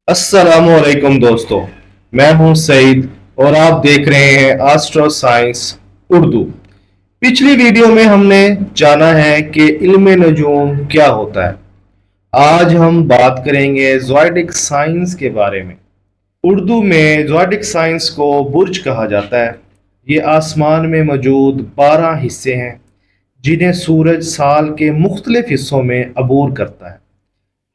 अस्सलामुअलैकुम दोस्तों, मैं हूं सईद और आप देख रहे हैं एस्ट्रो साइंस उर्दू। पिछली वीडियो में हमने जाना है कि इल्म नजूम क्या होता है। आज हम बात करेंगे ज़ोडिक साइंस के बारे में। उर्दू में ज़ोडिक साइंस को बुर्ज कहा जाता है। ये आसमान में मौजूद 12 हिस्से हैं जिन्हें सूरज साल के मुख्तलिफ हिस्सों में अबूर करता है।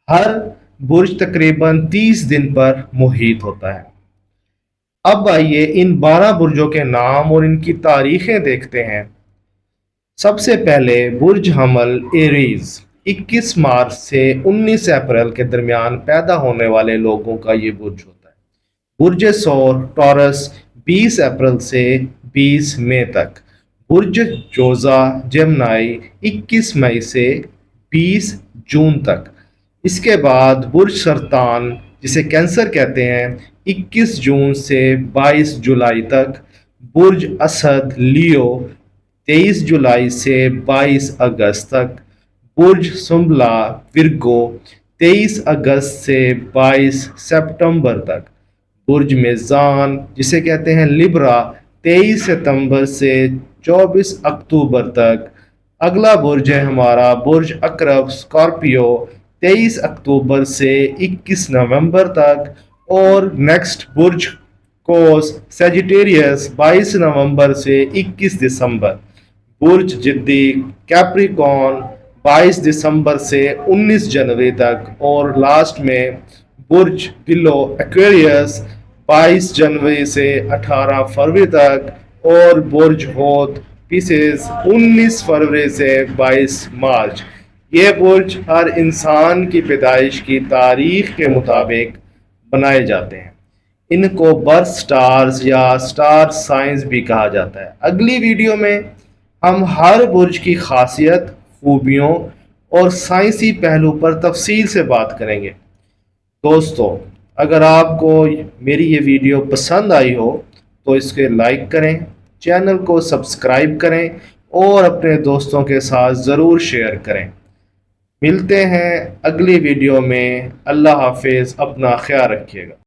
हर बुर्ज तकरीबन 30 दिन पर मुहित होता है। अब आइए इन 12 बुर्जों के नाम और इनकी तारीखें देखते हैं। सबसे पहले बुर्ज हमल एरीज 21 मार्च से 19 अप्रैल के दरमियान पैदा होने वाले लोगों का ये बुर्ज होता है। बुर्ज सौर टॉरस 20 अप्रैल से 20 मई तक। बुर्ज जोजा जेमनाई 21 मई से 20 जून तक। इसके बाद बुर्ज सरतान जिसे कैंसर कहते हैं 21 जून से 22 जुलाई तक। बुर्ज असद लियो 23 जुलाई से 22 अगस्त तक। बुर्ज सुम्बला विर्गो 23 अगस्त से 22 सितंबर तक। बुर्ज मेज़ान जिसे कहते हैं लिब्रा 23 सितंबर से 24 अक्टूबर तक। अगला बुर्ज है हमारा बुर्ज अकरब स्कॉर्पियो 23 अक्टूबर से 21 नवंबर तक। और नेक्स्ट बुर्ज कोस सेजिटेरियस 22 नवंबर से 21 दिसंबर। बुर्ज जिद्दी कैप्रिकॉर्न 22 दिसंबर से 19 जनवरी तक। और लास्ट में बुर्ज बिलो एक्वेरियस 22 जनवरी से 18 फरवरी तक। और बुर्ज होत पीसेस 19 फरवरी से 22 मार्च। ये बुर्ज हर इंसान की पैदाइश की तारीख के मुताबिक बनाए जाते हैं। इनको बर्थ स्टार्स या स्टार साइंस भी कहा जाता है। अगली वीडियो में हम हर बुर्ज की खासियत, खूबियों और साइंसी पहलू पर तफसील से बात करेंगे। दोस्तों, अगर आपको मेरी ये वीडियो पसंद आई हो तो इसके लाइक करें, चैनल को सब्सक्राइब करें और अपने दोस्तों के साथ ज़रूर शेयर करें। मिलते हैं अगली वीडियो में। अल्लाह हाफिज़, अपना ख्याल रखिएगा।